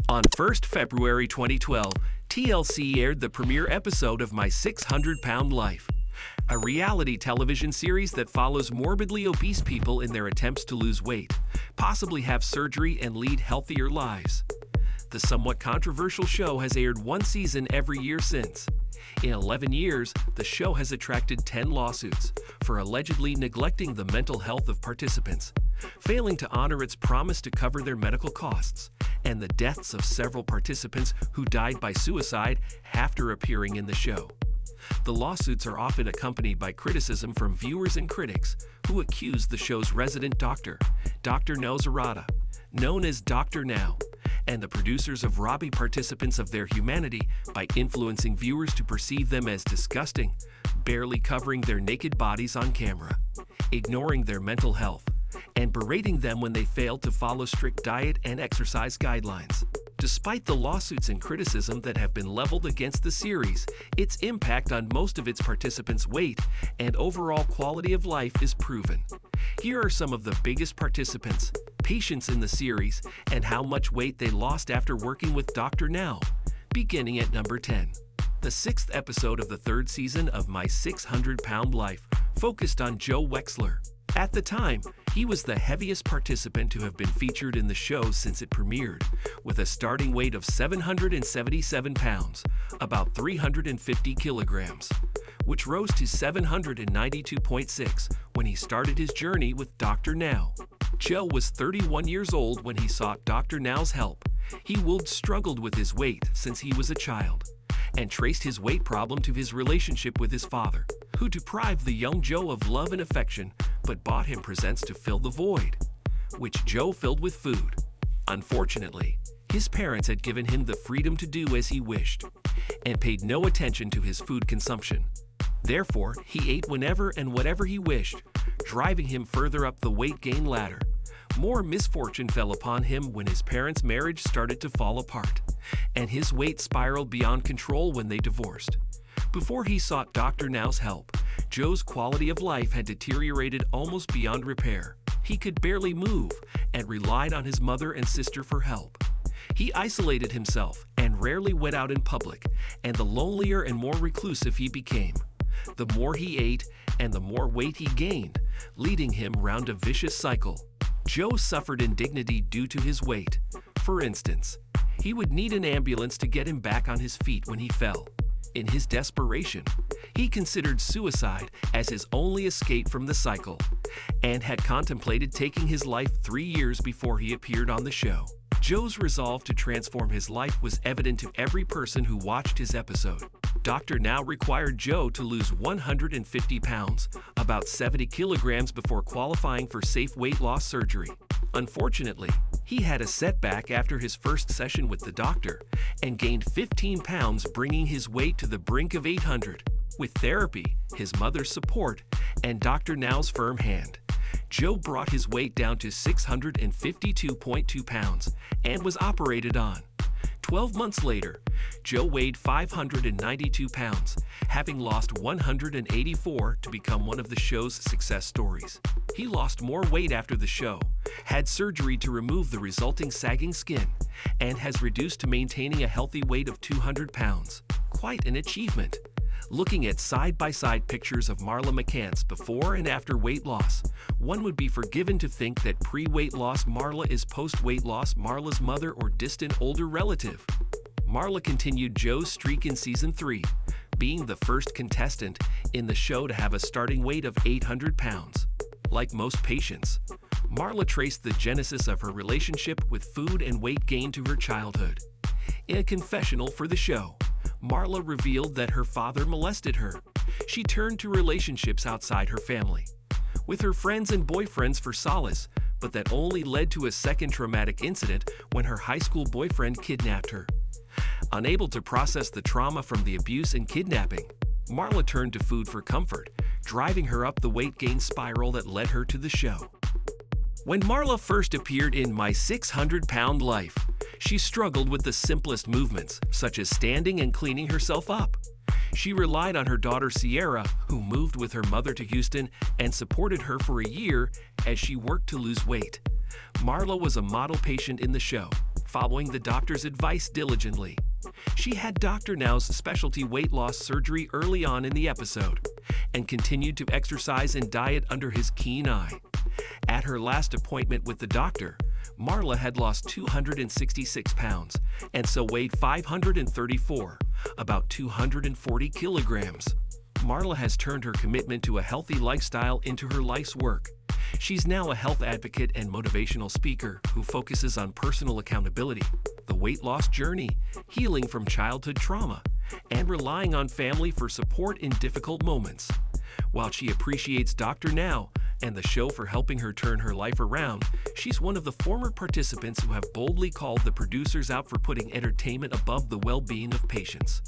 On 1st February 2012, TLC aired the premiere episode of My 600-Pound Life, a reality television series that follows morbidly obese people in their attempts to lose weight, possibly have surgery, and lead healthier lives. The somewhat controversial show has aired one season every year since. In 11 years, the show has attracted 10 lawsuits for allegedly neglecting the mental health of participants, failing to honor its promise to cover their medical costs, and the deaths of several participants who died by suicide after appearing in the show. The lawsuits are often accompanied by criticism from viewers and critics who accuse the show's resident doctor, Dr. Now Zarada, known as Dr. Now, and the producers of robbing participants of their humanity by influencing viewers to perceive them as disgusting, barely covering their naked bodies on camera, ignoring their mental health, and berating them when they failed to follow strict diet and exercise guidelines. Despite the lawsuits and criticism that have been leveled against the series, its impact on most of its participants' weight and overall quality of life is proven. Here are some of the biggest participants, patients in the series, and how much weight they lost after working with Dr. Now. Beginning at number 10. The 6th episode of the 3rd season of My 600-Pound Life focused on Joe Wexler. At the time, he was the heaviest participant to have been featured in the show since it premiered, with a starting weight of 777 pounds, about 350 kilograms, which rose to 792.6 when he started his journey with Dr. Now. Joe was 31 years old when he sought Dr. Now's help. He would struggled with his weight since he was a child, and traced his weight problem to his relationship with his father, who deprived the young Joe of love and affection, but bought him presents to fill the void, which Joe filled with food. Unfortunately, his parents had given him the freedom to do as he wished, and paid no attention to his food consumption. Therefore, he ate whenever and whatever he wished, driving him further up the weight gain ladder. More misfortune fell upon him when his parents' marriage started to fall apart, and his weight spiraled beyond control when they divorced. Before he sought Dr. Now's help, Joe's quality of life had deteriorated almost beyond repair. He could barely move and relied on his mother and sister for help. He isolated himself and rarely went out in public, and the lonelier and more reclusive he became, the more he ate and the more weight he gained, leading him round a vicious cycle. Joe suffered indignity due to his weight. For instance, he would need an ambulance to get him back on his feet when he fell. In his desperation, he considered suicide as his only escape from the cycle, and had contemplated taking his life 3 years before he appeared on the show. Joe's resolve to transform his life was evident to every person who watched his episode. Dr. Now required Joe to lose 150 pounds, about 70 kilograms, before qualifying for safe weight loss surgery. Unfortunately, he had a setback after his first session with the doctor and gained 15 pounds, bringing his weight to the brink of 800. With therapy, his mother's support, and Dr. Now's firm hand, Joe brought his weight down to 652.2 pounds and was operated on. 12 months later, Joe weighed 592 pounds, having lost 184 to become one of the show's success stories. He lost more weight after the show, had surgery to remove the resulting sagging skin, and has reduced to maintaining a healthy weight of 200 pounds. Quite an achievement. Looking at side-by-side pictures of Marla McCants before and after weight loss, one would be forgiven to think that pre-weight loss Marla is post-weight loss Marla's mother or distant older relative. Marla continued Joe's streak in Season 3, being the first contestant in the show to have a starting weight of 800 pounds. Like most patients, Marla traced the genesis of her relationship with food and weight gain to her childhood. In a confessional for the show, Marla revealed that her father molested her. She turned to relationships outside her family, with her friends and boyfriends for solace, but that only led to a second traumatic incident when her high school boyfriend kidnapped her. Unable to process the trauma from the abuse and kidnapping, Marla turned to food for comfort, driving her up the weight gain spiral that led her to the show. When Marla first appeared in My 600-Pound Life, she struggled with the simplest movements, such as standing and cleaning herself up. She relied on her daughter Sierra, who moved with her mother to Houston and supported her for a year as she worked to lose weight. Marla was a model patient in the show, following the doctor's advice diligently. She had Dr. Now's specialty weight loss surgery early on in the episode and continued to exercise and diet under his keen eye. At her last appointment with the doctor, Marla had lost 266 pounds and so weighed 534, about 240 kilograms. Marla has turned her commitment to a healthy lifestyle into her life's work. She's now a health advocate and motivational speaker who focuses on personal accountability, the weight loss journey, healing from childhood trauma, and relying on family for support in difficult moments. While she appreciates Dr. Now and the show for helping her turn her life around, she's one of the former participants who have boldly called the producers out for putting entertainment above the well-being of patients.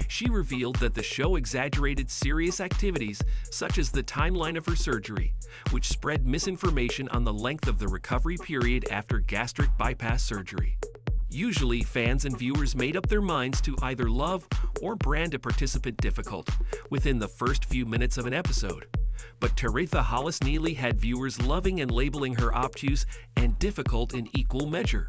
She revealed that the show exaggerated serious activities such as the timeline of her surgery, which spread misinformation on the length of the recovery period after gastric bypass surgery. Usually, fans and viewers made up their minds to either love or brand a participant difficult within the first few minutes of an episode. But Taretha Hollis-Neely had viewers loving and labeling her obtuse and difficult in equal measure.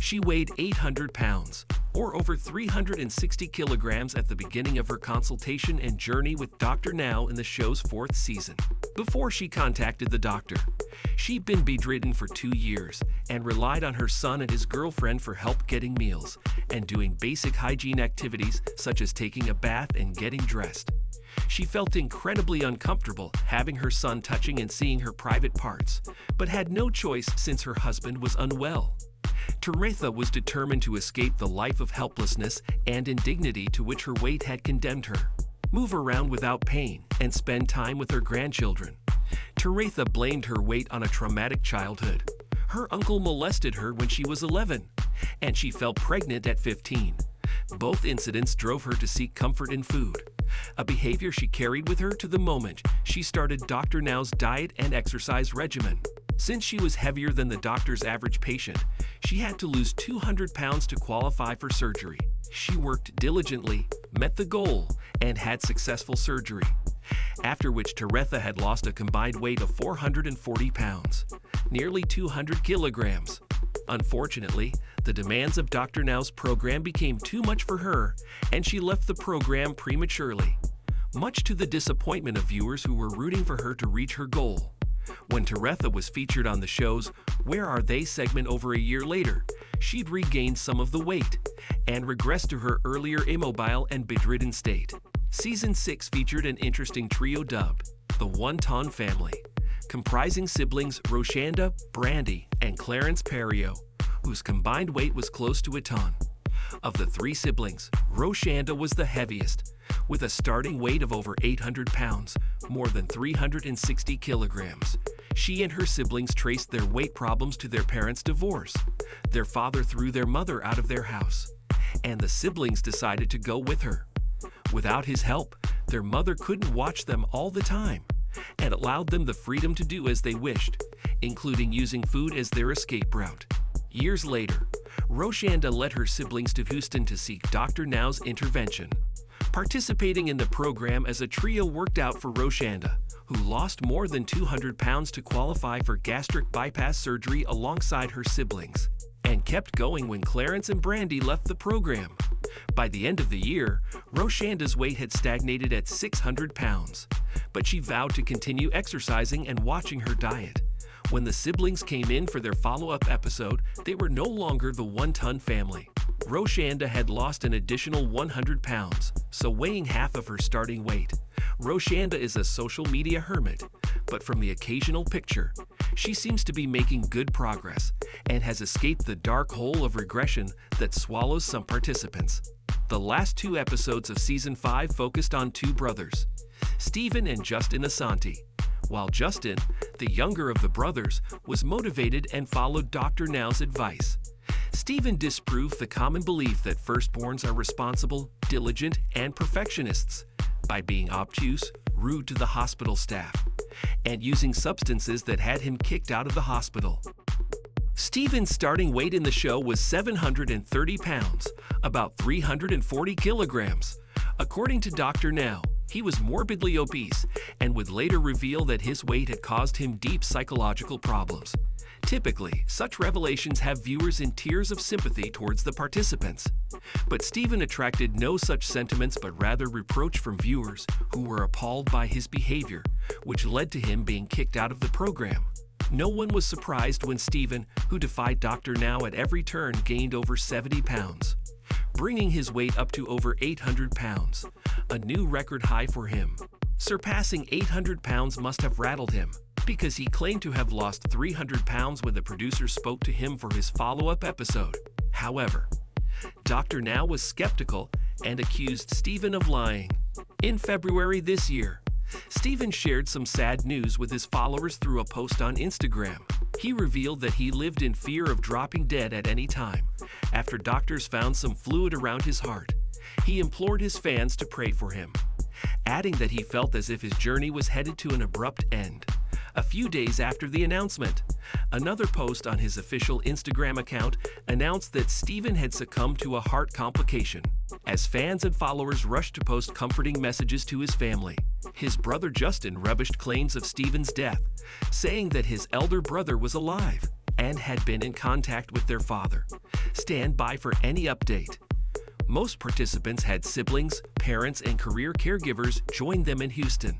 She weighed 800 pounds, or over 360 kilograms at the beginning of her consultation and journey with Dr. Now in the show's 4th season. Before she contacted the doctor, she'd been bedridden for 2 years and relied on her son and his girlfriend for help getting meals and doing basic hygiene activities such as taking a bath and getting dressed. She felt incredibly uncomfortable having her son touching and seeing her private parts, but had no choice since her husband was unwell. Taretha was determined to escape the life of helplessness and indignity to which her weight had condemned her, move around without pain, and spend time with her grandchildren. Taretha blamed her weight on a traumatic childhood. Her uncle molested her when she was 11, and she fell pregnant at 15. Both incidents drove her to seek comfort in food, a behavior she carried with her to the moment she started Dr. Now's diet and exercise regimen. Since she was heavier than the doctor's average patient, she had to lose 200 pounds to qualify for surgery. She worked diligently, met the goal, and had successful surgery, after which Taretha had lost a combined weight of 440 pounds, nearly 200 kilograms. Unfortunately, the demands of Dr. Now's program became too much for her, and she left the program prematurely, much to the disappointment of viewers who were rooting for her to reach her goal. When Taretha was featured on the show's Where Are They segment over a year later, she'd regained some of the weight and regressed to her earlier immobile and bedridden state. Season 6 featured an interesting trio dubbed the One-Ton Family, comprising siblings Roshanda, Brandy, and Clarence Perio, whose combined weight was close to a ton. Of the 3 siblings, Roshanda was the heaviest, with a starting weight of over 800 pounds, more than 360 kilograms. She and her siblings traced their weight problems to their parents' divorce. Their father threw their mother out of their house, and the siblings decided to go with her. Without his help, their mother couldn't watch them all the time, and allowed them the freedom to do as they wished, including using food as their escape route. Years later, Roshanda led her siblings to Houston to seek Dr. Now's intervention. Participating in the program as a trio worked out for Roshanda, who lost more than 200 pounds to qualify for gastric bypass surgery alongside her siblings, and kept going when Clarence and Brandy left the program. By the end of the year, Roshanda's weight had stagnated at 600 pounds, but she vowed to continue exercising and watching her diet. When the siblings came in for their follow-up episode, they were no longer the One-Ton Family. Roshanda had lost an additional 100 pounds, so weighing half of her starting weight. Roshanda is a social media hermit, but from the occasional picture, she seems to be making good progress and has escaped the dark hole of regression that swallows some participants. The last 2 episodes of Season 5 focused on 2 brothers, Stephen and Justin Asante. While Justin, the younger of the brothers, was motivated and followed Dr. Now's advice, Stephen disproved the common belief that firstborns are responsible, diligent, and perfectionists by being obtuse, rude to the hospital staff, and using substances that had him kicked out of the hospital. Stephen's starting weight in the show was 730 pounds, about 340 kilograms. According to Dr. Now, he was morbidly obese and would later reveal that his weight had caused him deep psychological problems. Typically, such revelations have viewers in tears of sympathy towards the participants. But Steven attracted no such sentiments but rather reproach from viewers who were appalled by his behavior, which led to him being kicked out of the program. No one was surprised when Steven, who defied Dr. Now at every turn, gained over 70 pounds, bringing his weight up to over 800 pounds, a new record high for him. Surpassing 800 pounds must have rattled him, because he claimed to have lost 300 pounds when the producer spoke to him for his follow-up episode. However, Dr. Now was skeptical and accused Steven of lying. In February this year, Steven shared some sad news with his followers through a post on Instagram. He revealed that he lived in fear of dropping dead at any time after doctors found some fluid around his heart. He implored his fans to pray for him, adding that he felt as if his journey was headed to an abrupt end. A few days after the announcement, another post on his official Instagram account announced that Steven had succumbed to a heart complication. As fans and followers rushed to post comforting messages to his family, his brother Justin rubbished claims of Steven's death, saying that his elder brother was alive and had been in contact with their father. Stand by for any update. Most participants had siblings, parents, and career caregivers join them in Houston,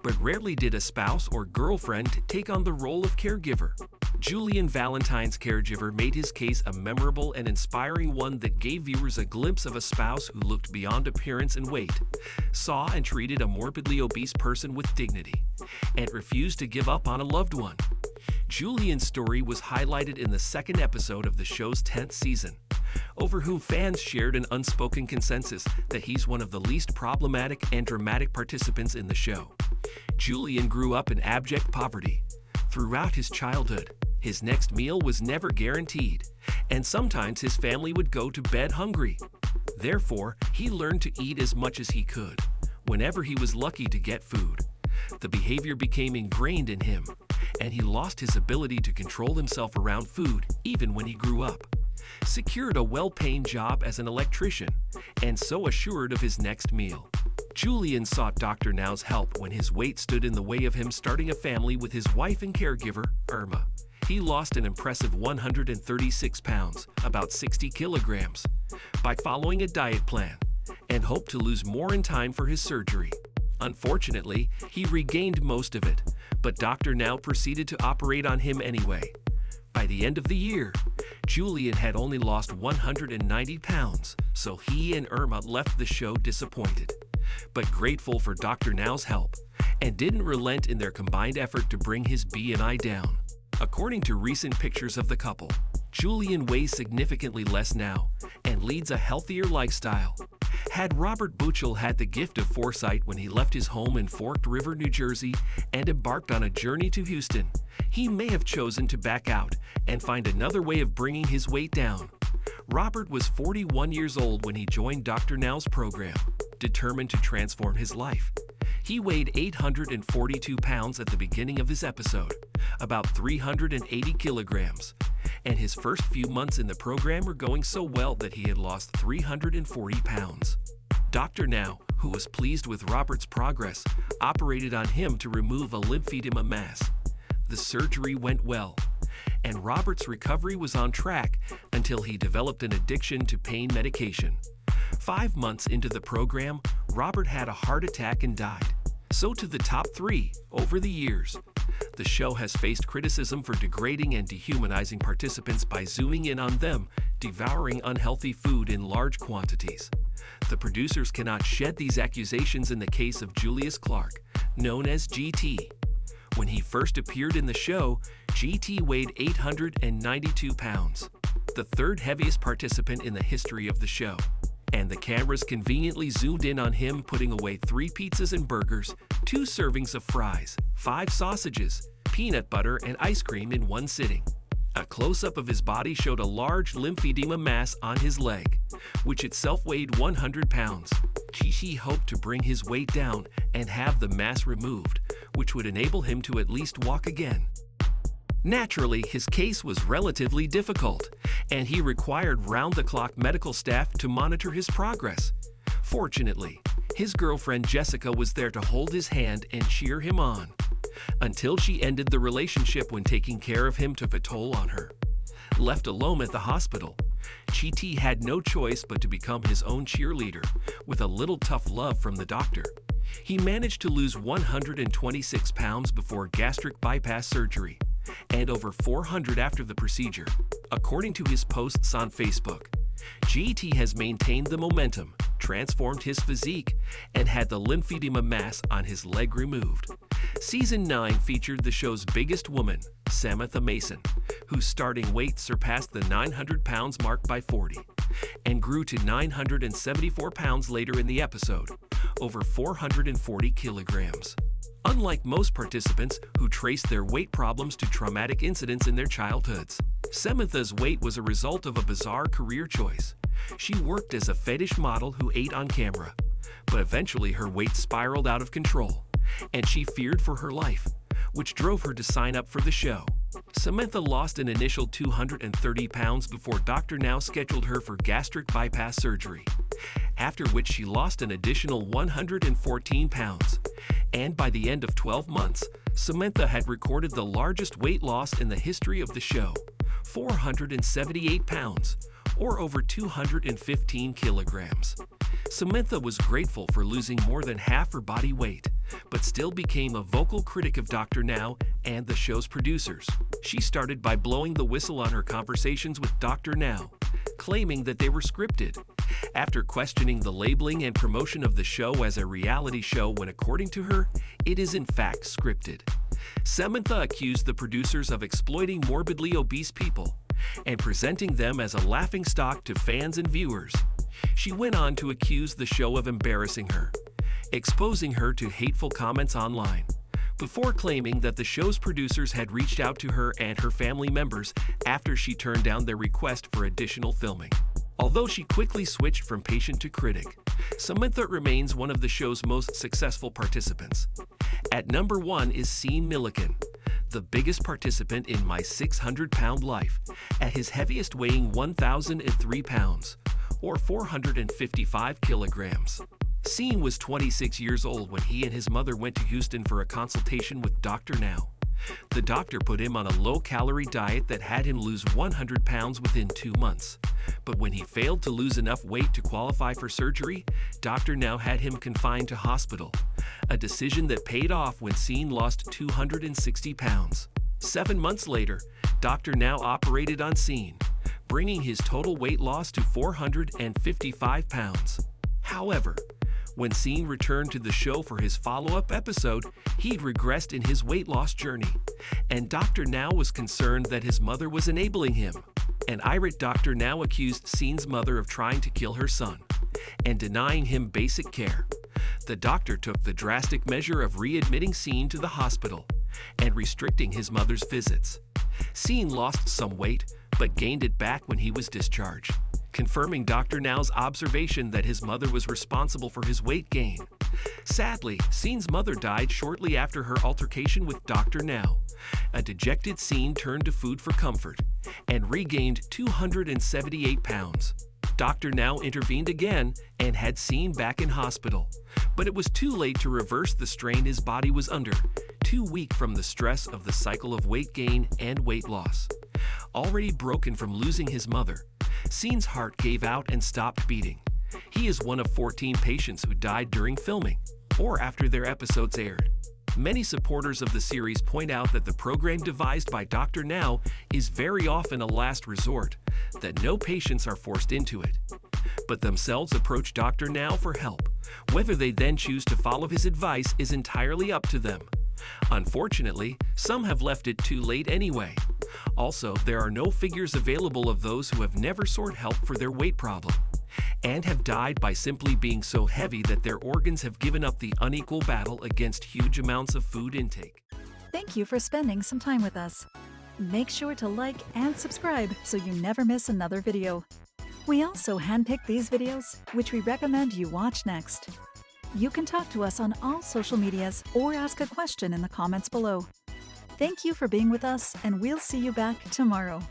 but rarely did a spouse or girlfriend take on the role of caregiver. Julian Valentine's caregiver made his case a memorable and inspiring one that gave viewers a glimpse of a spouse who looked beyond appearance and weight, saw and treated a morbidly obese person with dignity, and refused to give up on a loved one. Julian's story was highlighted in the second episode of the show's 10th season, over whom fans shared an unspoken consensus that he's one of the least problematic and dramatic participants in the show. Julian grew up in abject poverty. Throughout his childhood, his next meal was never guaranteed, and sometimes his family would go to bed hungry. Therefore, he learned to eat as much as he could, whenever he was lucky to get food. The behavior became ingrained in him, and he lost his ability to control himself around food even when he grew up. Secured a well-paying job as an electrician, and so assured of his next meal. Julian sought Dr. Now's help when his weight stood in the way of him starting a family with his wife and caregiver, Irma. He lost an impressive 136 pounds, about 60 kilograms, by following a diet plan, and hoped to lose more in time for his surgery. Unfortunately, he regained most of it, but Dr. Now proceeded to operate on him anyway. By the end of the year, Julian had only lost 190 pounds, so he and Irma left the show disappointed, but grateful for Dr. Now's help, and didn't relent in their combined effort to bring his BMI down. According to recent pictures of the couple, Julian weighs significantly less now and leads a healthier lifestyle. Had Robert Buchel had the gift of foresight when he left his home in Forked River, New Jersey, and embarked on a journey to Houston, he may have chosen to back out and find another way of bringing his weight down. Robert was 41 years old when he joined Dr. Now's program, determined to transform his life. He weighed 842 pounds at the beginning of his episode, about 380 kilograms, and his first few months in the program were going so well that he had lost 340 pounds. Dr. Now, who was pleased with Robert's progress, operated on him to remove a lymphedema mass. The surgery went well, and Robert's recovery was on track until he developed an addiction to pain medication. 5 months into the program, Robert had a heart attack and died. So to the top 3 over the years. The show has faced criticism for degrading and dehumanizing participants by zooming in on them, devouring unhealthy food in large quantities. The producers cannot shed these accusations in the case of Julius Clark, known as GT. When he first appeared in the show, GT weighed 892 pounds, the third heaviest participant in the history of the show. And the cameras conveniently zoomed in on him putting away 3 pizzas and burgers, 2 servings of fries, 5 sausages, peanut butter, and ice cream in one sitting. A close-up of his body showed a large lymphedema mass on his leg, which itself weighed 100 pounds. Chichi hoped to bring his weight down and have the mass removed, which would enable him to at least walk again. Naturally, his case was relatively difficult, and he required round-the-clock medical staff to monitor his progress. Fortunately, his girlfriend Jessica was there to hold his hand and cheer him on. until she ended the relationship when taking care of him took a toll on her. Left alone at the hospital, Chi had no choice but to become his own cheerleader, with a little tough love from the doctor. He managed to lose 126 pounds before gastric bypass surgery, and over 400 after the procedure. According to his posts on Facebook, Chi has maintained the momentum, transformed his physique, and had the lymphedema mass on his leg removed. Season 9 featured the show's biggest woman, Samantha Mason, whose starting weight surpassed the 900 pounds mark by 40, and grew to 974 pounds later in the episode, over 440 kilograms. Unlike most participants who traced their weight problems to traumatic incidents in their childhoods, Samantha's weight was a result of a bizarre career choice. She worked as a fetish model who ate on camera, but eventually her weight spiraled out of control, and she feared for her life, which drove her to sign up for the show. Samantha lost an initial 230 pounds before Dr. Now scheduled her for gastric bypass surgery, after which she lost an additional 114 pounds. And by the end of 12 months, Samantha had recorded the largest weight loss in the history of the show, 478 pounds, or over 215 kilograms. Samantha was grateful for losing more than half her body weight, but still became a vocal critic of Dr. Now and the show's producers. She started by blowing the whistle on her conversations with Dr. Now, claiming that they were scripted. After questioning the labeling and promotion of the show as a reality show when, according to her, it is in fact scripted, Samantha accused the producers of exploiting morbidly obese people and presenting them as a laughingstock to fans and viewers. She went on to accuse the show of embarrassing her, exposing her to hateful comments online, before claiming that the show's producers had reached out to her and her family members after she turned down their request for additional filming. Although she quickly switched from patient to critic, Samantha remains one of the show's most successful participants. At number 1 is Sean Milliken, the biggest participant in My 600-Pound Life, at his heaviest weighing 1,003 pounds, or 455 kilograms. Sean was 26 years old when he and his mother went to Houston for a consultation with Dr. Now. The doctor put him on a low-calorie diet that had him lose 100 pounds within 2 months. But when he failed to lose enough weight to qualify for surgery, Dr. Now had him confined to hospital, a decision that paid off when Sean lost 260 pounds. 7 months later, Dr. Now operated on Sean, bringing his total weight loss to 455 pounds. However, when Sean returned to the show for his follow-up episode, he'd regressed in his weight loss journey, and Dr. Now was concerned that his mother was enabling him. An irate Dr. Now accused Sean's mother of trying to kill her son and denying him basic care. The doctor took the drastic measure of readmitting Sean to the hospital and restricting his mother's visits. Sean lost some weight, but gained it back when he was discharged, confirming Dr. Now's observation that his mother was responsible for his weight gain. Sadly, Sean's mother died shortly after her altercation with Dr. Now. A dejected Sean turned to food for comfort and regained 278 pounds. Dr. Now intervened again and had Sean back in hospital, but it was too late to reverse the strain his body was under, too weak from the stress of the cycle of weight gain and weight loss. Already broken from losing his mother, Sean's heart gave out and stopped beating. He is one of 14 patients who died during filming or after their episodes aired. Many supporters of the series point out that the program devised by Dr. Now is very often a last resort, that no patients are forced into it, but themselves approach Dr. Now for help. Whether they then choose to follow his advice is entirely up to them. Unfortunately, some have left it too late anyway. Also, there are no figures available of those who have never sought help for their weight problem and have died by simply being so heavy that their organs have given up the unequal battle against huge amounts of food intake. Thank you for spending some time with us. Make sure to like and subscribe so you never miss another video. We also handpick these videos, which we recommend you watch next. You can talk to us on all social medias or ask a question in the comments below. Thank you for being with us, and we'll see you back tomorrow.